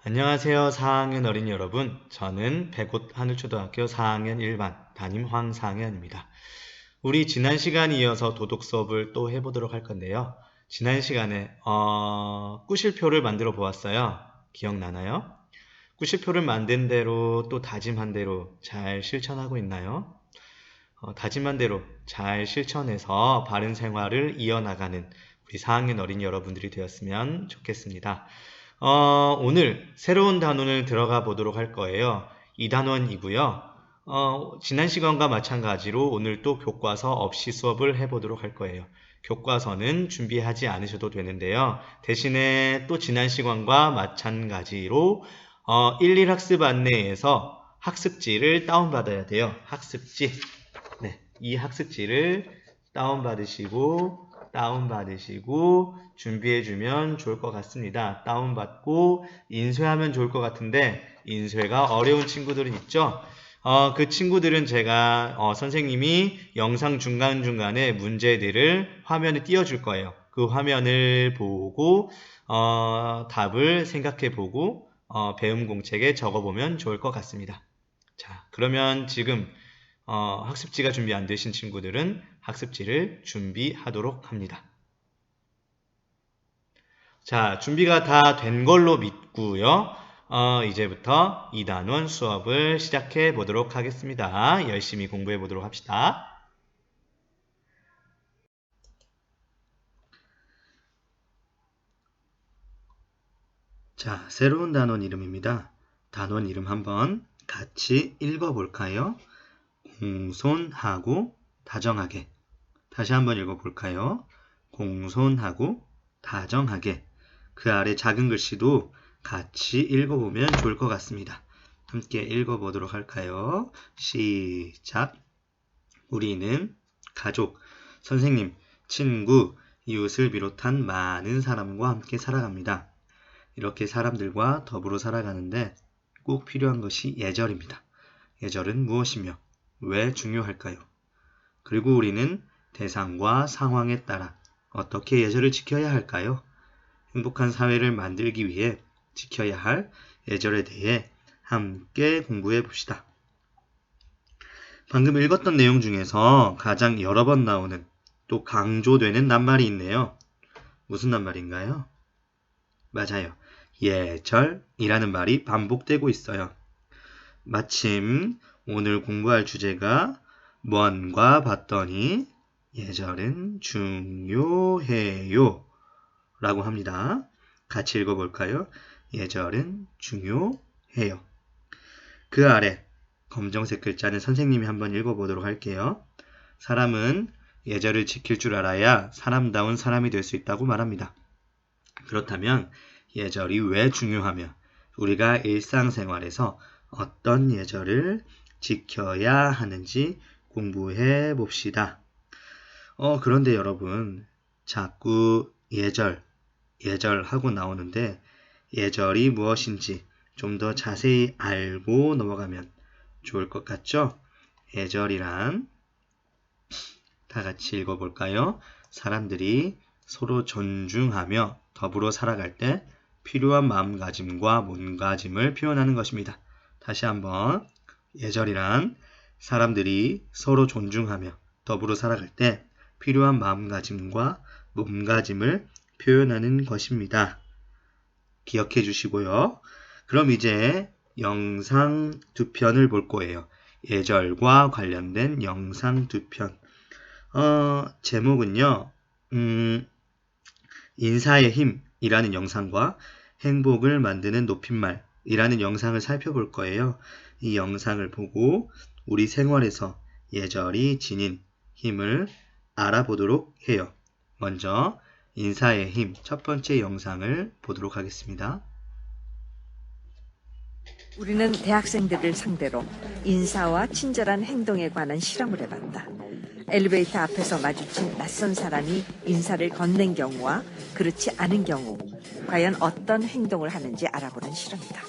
안녕하세요. 4학년 어린이 여러분. 저는 백옷 하늘초등학교 4학년 1반 담임 황상현입니다. 우리 지난 시간에 이어서 도덕 수업을 또 해보도록 할 건데요. 지난 시간에 꾸실표를 만들어 보았어요. 기억나나요? 꾸실표를 만든 대로 또 다짐한 대로 잘 실천하고 있나요? 다짐한 대로 잘 실천해서 바른 생활을 이어나가는 우리 4학년 어린이 여러분들이 되었으면 좋겠습니다. 오늘 새로운 단원을 들어가 보도록 할 거예요. 2단원이고요. 지난 시간과 마찬가지로 오늘 또 교과서 없이 수업을 해보도록 할 거예요. 교과서는 준비하지 않으셔도 되는데요. 대신에 또 지난 시간과 마찬가지로 1학습 안내에서 학습지를 다운받아야 돼요. 학습지. 네, 이 학습지를 다운받으시고 준비해주면 좋을 것 같습니다. 다운받고 인쇄하면 좋을 것 같은데 인쇄가 어려운 친구들은 있죠? 그 친구들은 제가 선생님이 영상 중간중간에 문제들을 화면에 띄워줄 거예요. 그 화면을 보고 답을 생각해보고 배움 공책에 적어보면 좋을 것 같습니다. 자, 그러면 지금 학습지가 준비 안 되신 친구들은 학습지를 준비하도록 합니다. 자, 준비가 다 된 걸로 믿고요. 이제부터 2단원 수업을 시작해 보도록 하겠습니다. 열심히 공부해 보도록 합시다. 자, 새로운 단원 이름입니다. 단원 이름 한번 같이 읽어볼까요? 공손하고 다정하게. 다시 한번 읽어볼까요? 공손하고 다정하게. 그 아래 작은 글씨도 같이 읽어보면 좋을 것 같습니다. 함께 읽어보도록 할까요? 시작. 우리는 가족, 선생님, 친구, 이웃을 비롯한 많은 사람과 함께 살아갑니다. 이렇게 사람들과 더불어 살아가는데 꼭 필요한 것이 예절입니다. 예절은 무엇이며 왜 중요할까요? 그리고 우리는 대상과 상황에 따라 어떻게 예절을 지켜야 할까요? 행복한 사회를 만들기 위해 지켜야 할 예절에 대해 함께 공부해 봅시다. 방금 읽었던 내용 중에서 가장 여러 번 나오는 또 강조되는 낱말이 있네요. 무슨 낱말인가요? 맞아요. 예절이라는 말이 반복되고 있어요. 마침 오늘 공부할 주제가 뭔가 봤더니 예절은 중요해요 라고 합니다. 같이 읽어볼까요? 예절은 중요해요. 그 아래 검정색 글자는 선생님이 한번 읽어보도록 할게요. 사람은 예절을 지킬 줄 알아야 사람다운 사람이 될 수 있다고 말합니다. 그렇다면 예절이 왜 중요하며 우리가 일상생활에서 어떤 예절을 지켜야 하는지 공부해 봅시다. 그런데 여러분, 자꾸 예절 하고 나오는데 예절이 무엇인지 좀 더 자세히 알고 넘어가면 좋을 것 같죠? 예절이란 다 같이 읽어볼까요? 사람들이 서로 존중하며 더불어 살아갈 때 필요한 마음가짐과 몸가짐을 표현하는 것입니다. 다시 한번 예절이란 사람들이 서로 존중하며 더불어 살아갈 때 필요한 마음가짐과 몸가짐을 표현하는 것입니다. 기억해 주시고요. 그럼 이제 영상 2편을 볼 거예요. 예절과 관련된 영상 2편. 제목은요. 인사의 힘이라는 영상과 행복을 만드는 높임말이라는 영상을 살펴볼 거예요. 이 영상을 보고 우리 생활에서 예절이 지닌 힘을 알아보도록 해요. 먼저 인사의 힘 첫 번째 영상을 보도록 하겠습니다. 우리는 대학생들을 상대로 인사와 친절한 행동에 관한 실험을 해봤다. 엘리베이터 앞에서 마주친 낯선 사람이 인사를 건넨 경우와 그렇지 않은 경우 과연 어떤 행동을 하는지 알아보는 실험이다.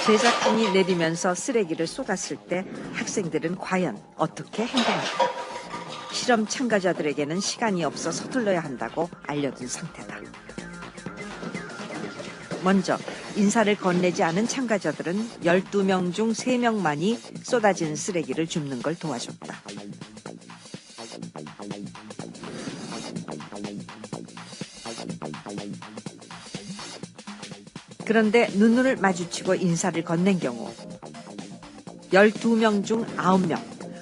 제작진이 내리면서 쓰레기를 쏟았을 때 학생들은 과연 어떻게 행동할까? 실험 참가자들에게는 시간이 없어 서둘러야 한다고 알려준 상태다. 먼저 인사를 건네지 않은 참가자들은 12명 중 3명만이 쏟아진 쓰레기를 줍는 걸 도와줬다. 그런데 눈을 마주치고 인사를 건넨 경우 12명 중 9명,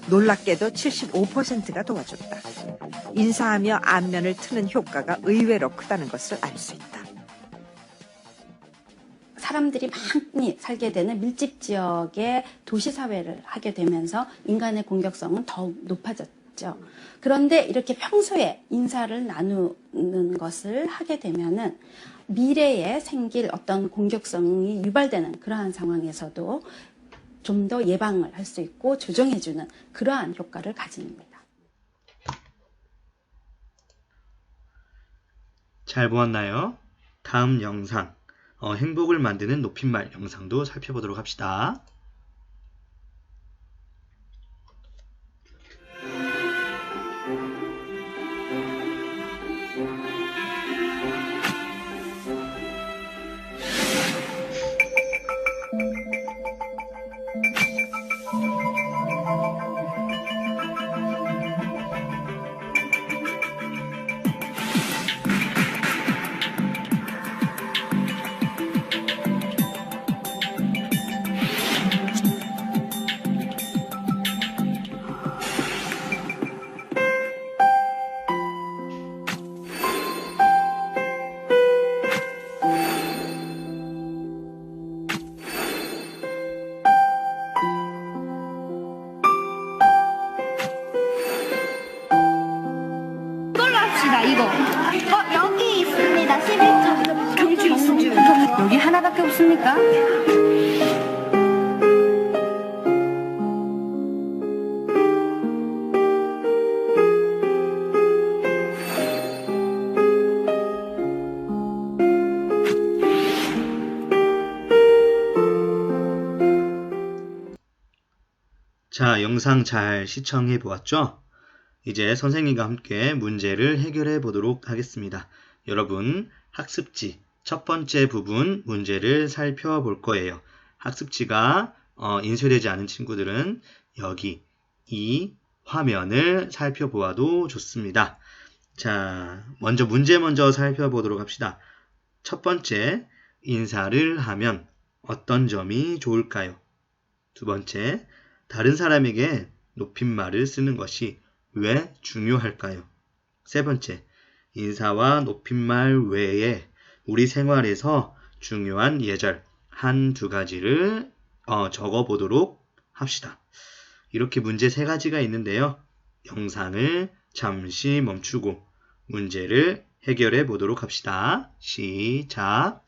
놀랍게도 75%가 도와줬다. 인사하며 안면을 트는 효과가 의외로 크다는 것을 알 수 있다. 사람들이 많이 살게 되는 밀집 지역의 도시 사회를 하게 되면서 인간의 공격성은 더욱 높아졌죠. 그런데 이렇게 평소에 인사를 나누는 것을 하게 되면은 미래에 생길 어떤 공격성이 유발되는 그러한 상황에서도 좀 더 예방을 할 수 있고 조정해주는 그러한 효과를 가집니다. 잘 보았나요? 다음 영상, 행복을 만드는 높임말 영상도 살펴보도록 합시다. 이걸로 합시다, 이거. 여기 있습니다. 11점. 경주. 여기 하나밖에 없습니까? 자, 영상 잘 시청해 보았죠? 이제 선생님과 함께 문제를 해결해 보도록 하겠습니다. 여러분, 학습지 첫 번째 부분 문제를 살펴볼 거예요. 학습지가 인쇄되지 않은 친구들은 여기 이 화면을 살펴보아도 좋습니다. 자, 문제 먼저 살펴보도록 합시다. 첫 번째, 인사를 하면 어떤 점이 좋을까요? 두 번째, 다른 사람에게 높임말을 쓰는 것이 왜 중요할까요? 세 번째, 인사와 높임말 외에 우리 생활에서 중요한 예절 한두 가지를 적어보도록 합시다. 이렇게 문제 세 가지가 있는데요. 영상을 잠시 멈추고 문제를 해결해 보도록 합시다. 시작!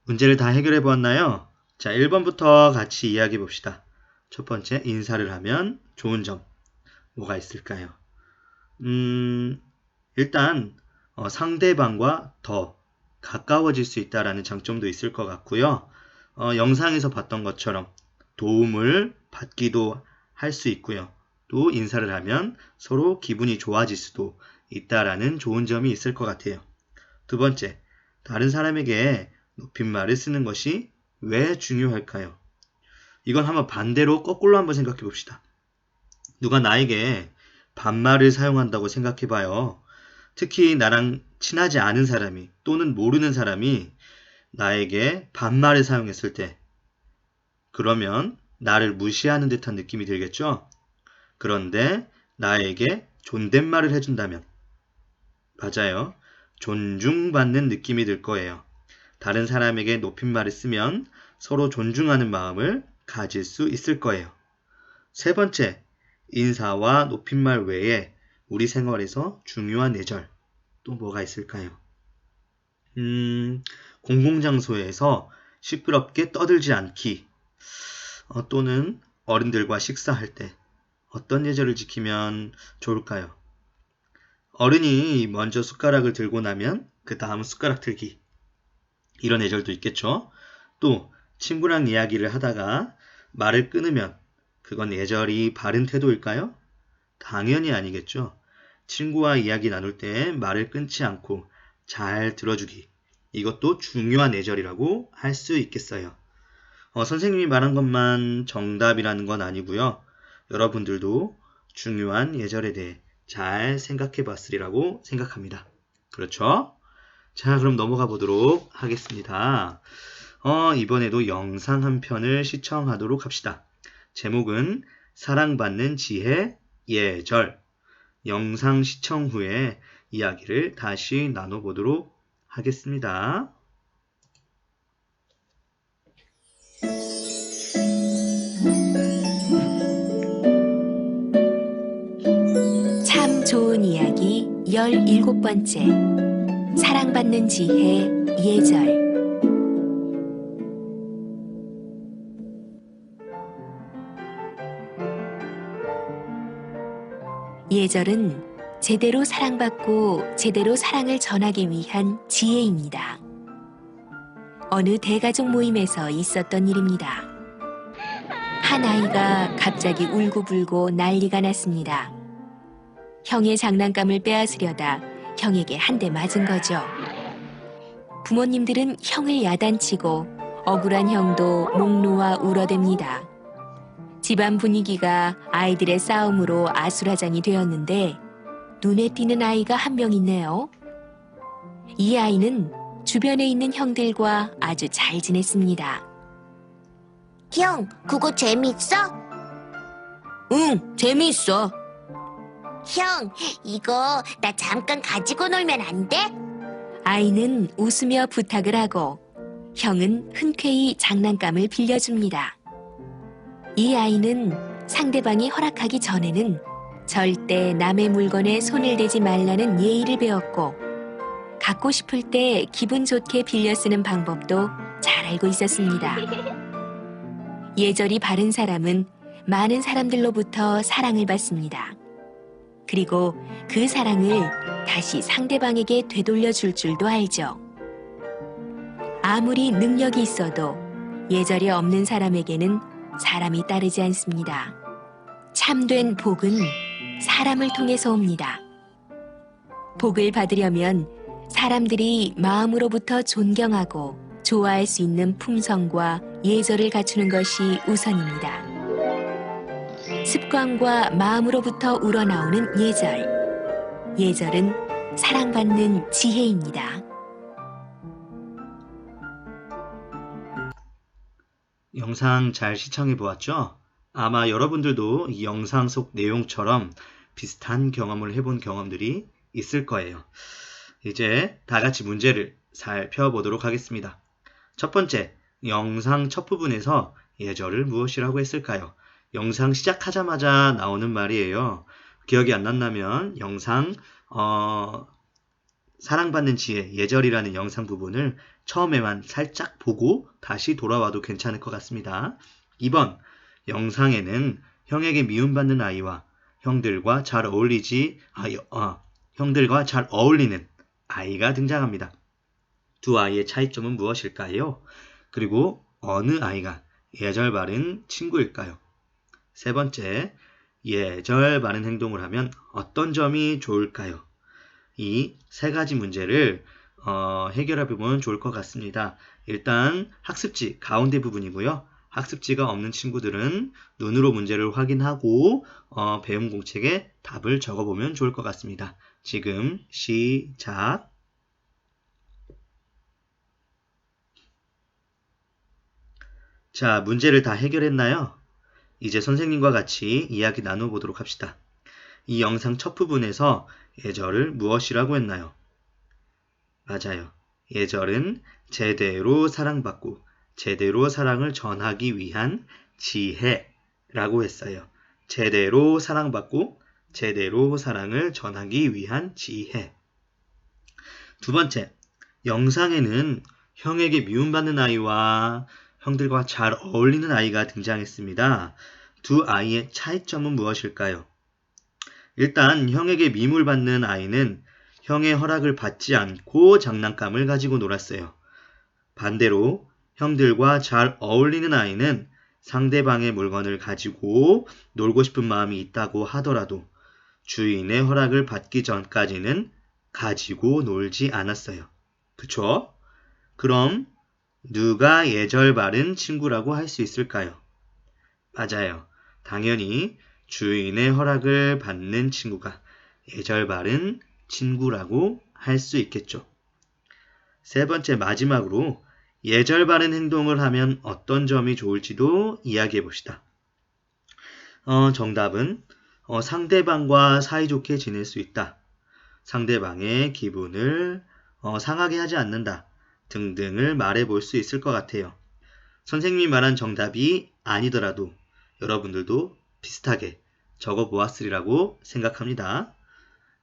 문제를 다 해결해 보았나요? 자, 1번부터 같이 이야기해 봅시다. 첫 번째, 인사를 하면 좋은 점 뭐가 있을까요? 일단 상대방과 더 가까워질 수 있다라는 장점도 있을 것 같고요. 영상에서 봤던 것처럼 도움을 받기도 할 수 있고요. 또 인사를 하면 서로 기분이 좋아질 수도 있다라는 좋은 점이 있을 것 같아요. 두 번째, 다른 사람에게 높임말을 쓰는 것이 왜 중요할까요? 이건 한번 반대로 거꾸로 한번 생각해 봅시다. 누가 나에게 반말을 사용한다고 생각해 봐요. 특히 나랑 친하지 않은 사람이 또는 모르는 사람이 나에게 반말을 사용했을 때 그러면 나를 무시하는 듯한 느낌이 들겠죠? 그런데 나에게 존댓말을 해준다면 맞아요. 존중받는 느낌이 들 거예요. 다른 사람에게 높임말을 쓰면 서로 존중하는 마음을 가질 수 있을 거예요. 세 번째, 인사와 높임말 외에 우리 생활에서 중요한 예절 또 뭐가 있을까요? 공공장소에서 시끄럽게 떠들지 않기 또는 어른들과 식사할 때 어떤 예절을 지키면 좋을까요? 어른이 먼저 숟가락을 들고 나면 그 다음 숟가락 들기 이런 예절도 있겠죠. 또 친구랑 이야기를 하다가 말을 끊으면 그건 예절이 바른 태도일까요? 당연히 아니겠죠. 친구와 이야기 나눌 때 말을 끊지 않고 잘 들어주기. 이것도 중요한 예절이라고 할 수 있겠어요. 선생님이 말한 것만 정답이라는 건 아니고요. 여러분들도 중요한 예절에 대해 잘 생각해 봤으리라고 생각합니다. 그렇죠? 자, 그럼 넘어가 보도록 하겠습니다. 이번에도 영상 한 편을 시청하도록 합시다. 제목은 사랑받는 지혜, 예절. 영상 시청 후에 이야기를 다시 나눠보도록 하겠습니다. 참 좋은 이야기 17번째 사랑받는 지혜 예절. 예절은 제대로 사랑받고 제대로 사랑을 전하기 위한 지혜입니다. 어느 대가족 모임에서 있었던 일입니다. 한 아이가 갑자기 울고불고 난리가 났습니다. 형의 장난감을 빼앗으려다 형에게 한 대 맞은 거죠. 부모님들은 형을 야단치고 억울한 형도 목 놓아 울어댑니다. 집안 분위기가 아이들의 싸움으로 아수라장이 되었는데 눈에 띄는 아이가 한 명 있네요. 이 아이는 주변에 있는 형들과 아주 잘 지냈습니다. 형, 그거 재밌어? 응, 재미있어. 형, 이거 나 잠깐 가지고 놀면 안 돼? 아이는 웃으며 부탁을 하고 형은 흔쾌히 장난감을 빌려줍니다. 이 아이는 상대방이 허락하기 전에는 절대 남의 물건에 손을 대지 말라는 예의를 배웠고 갖고 싶을 때 기분 좋게 빌려 쓰는 방법도 잘 알고 있었습니다. 예절이 바른 사람은 많은 사람들로부터 사랑을 받습니다. 그리고 그 사랑을 다시 상대방에게 되돌려 줄 줄도 알죠. 아무리 능력이 있어도 예절이 없는 사람에게는 사람이 따르지 않습니다. 참된 복은 사람을 통해서 옵니다. 복을 받으려면 사람들이 마음으로부터 존경하고 좋아할 수 있는 품성과 예절을 갖추는 것이 우선입니다. 습관과 마음으로부터 우러나오는 예절. 예절은 사랑받는 지혜입니다. 영상 잘 시청해 보았죠? 아마 여러분들도 이 영상 속 내용처럼 비슷한 경험을 해본 경험들이 있을 거예요. 이제 다 같이 문제를 살펴보도록 하겠습니다. 첫 번째, 영상 첫 부분에서 예절을 무엇이라고 했을까요? 영상 시작하자마자 나오는 말이에요. 기억이 안 난다면 영상 사랑받는 지혜, 예절이라는 영상 부분을 처음에만 살짝 보고 다시 돌아와도 괜찮을 것 같습니다. 2번, 영상에는 형에게 미움받는 아이와 형들과 잘 어울리는 아이가 등장합니다. 두 아이의 차이점은 무엇일까요? 그리고 어느 아이가 예절 바른 친구일까요? 세 번째, 예절 바른 행동을 하면 어떤 점이 좋을까요? 이 세 가지 문제를 해결해 보면 좋을 것 같습니다. 일단 학습지 가운데 부분이고요. 학습지가 없는 친구들은 눈으로 문제를 확인하고 배움 공책에 답을 적어보면 좋을 것 같습니다. 지금 시작. 자, 문제를 다 해결했나요? 이제 선생님과 같이 이야기 나눠보도록 합시다. 이 영상 첫 부분에서 예절을 무엇이라고 했나요? 맞아요. 예절은 제대로 사랑받고 제대로 사랑을 전하기 위한 지혜라고 했어요. 제대로 사랑받고 제대로 사랑을 전하기 위한 지혜. 두 번째, 영상에는 형에게 미움받는 아이와 형들과 잘 어울리는 아이가 등장했습니다. 두 아이의 차이점은 무엇일까요? 일단 형에게 미움을 받는 아이는 형의 허락을 받지 않고 장난감을 가지고 놀았어요. 반대로 형들과 잘 어울리는 아이는 상대방의 물건을 가지고 놀고 싶은 마음이 있다고 하더라도 주인의 허락을 받기 전까지는 가지고 놀지 않았어요. 그쵸? 그럼 누가 예절 바른 친구라고 할 수 있을까요? 맞아요. 당연히 주인의 허락을 받는 친구가 예절 바른 친구라고 할 수 있겠죠. 세 번째 마지막으로 예절 바른 행동을 하면 어떤 점이 좋을지도 이야기해 봅시다. 정답은 상대방과 사이좋게 지낼 수 있다. 상대방의 기분을 상하게 하지 않는다. 등등을 말해 볼 수 있을 것 같아요. 선생님이 말한 정답이 아니더라도 여러분들도 비슷하게 적어 보았으리라고 생각합니다.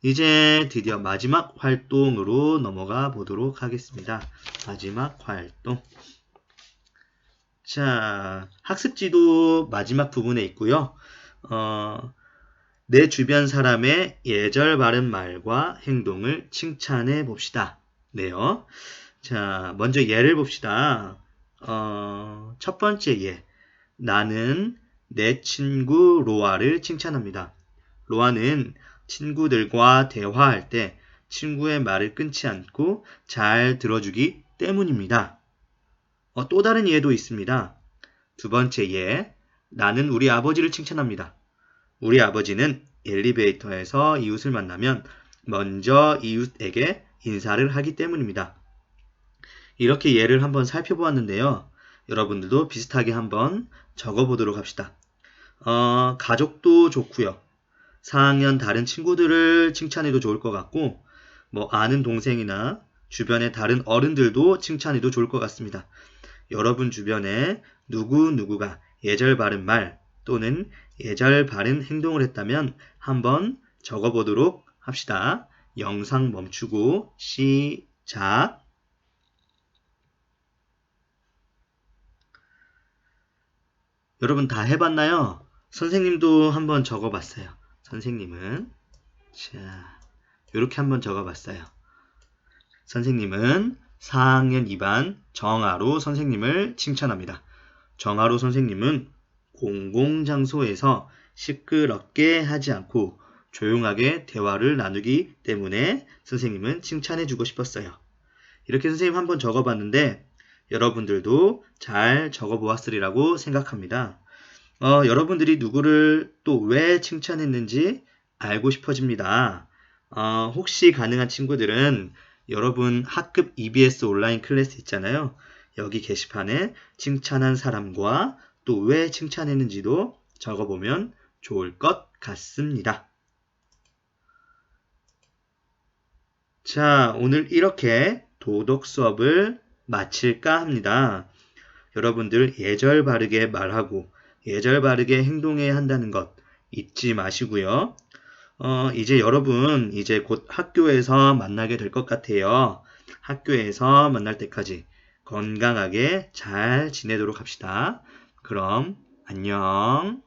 이제 드디어 마지막 활동으로 넘어가 보도록 하겠습니다. 마지막 활동. 자, 학습지도 마지막 부분에 있고요. 내 주변 사람의 예절 바른 말과 행동을 칭찬해 봅시다. 네요. 자, 먼저 예를 봅시다. 첫 번째 예. 나는 내 친구 로아를 칭찬합니다. 로아는 친구들과 대화할 때 친구의 말을 끊지 않고 잘 들어주기 때문입니다. 또 다른 예도 있습니다. 두 번째 예. 나는 우리 아버지를 칭찬합니다. 우리 아버지는 엘리베이터에서 이웃을 만나면 먼저 이웃에게 인사를 하기 때문입니다. 이렇게 예를 한번 살펴보았는데요. 여러분들도 비슷하게 한번 적어보도록 합시다. 가족도 좋고요. 4학년 다른 친구들을 칭찬해도 좋을 것 같고 아는 동생이나 주변의 다른 어른들도 칭찬해도 좋을 것 같습니다. 여러분 주변에 누구누구가 예절 바른 말 또는 예절 바른 행동을 했다면 한번 적어보도록 합시다. 영상 멈추고 시작. 여러분 다 해봤나요? 선생님도 한번 적어봤어요. 선생님은 자 이렇게 한번 적어봤어요. 선생님은 4학년 2반 정아로 선생님을 칭찬합니다. 정아로 선생님은 공공장소에서 시끄럽게 하지 않고 조용하게 대화를 나누기 때문에 선생님은 칭찬해주고 싶었어요. 이렇게 선생님 한번 적어봤는데 여러분들도 잘 적어보았으리라고 생각합니다. 여러분들이 누구를 또 왜 칭찬했는지 알고 싶어집니다. 혹시 가능한 친구들은 여러분 학급 EBS 온라인 클래스 있잖아요. 여기 게시판에 칭찬한 사람과 또 왜 칭찬했는지도 적어보면 좋을 것 같습니다. 자, 오늘 이렇게 도덕 수업을 마칠까 합니다. 여러분들 예절 바르게 말하고 예절 바르게 행동해야 한다는 것 잊지 마시고요. 이제 여러분 이제 곧 학교에서 만나게 될 것 같아요. 학교에서 만날 때까지 건강하게 잘 지내도록 합시다. 그럼 안녕.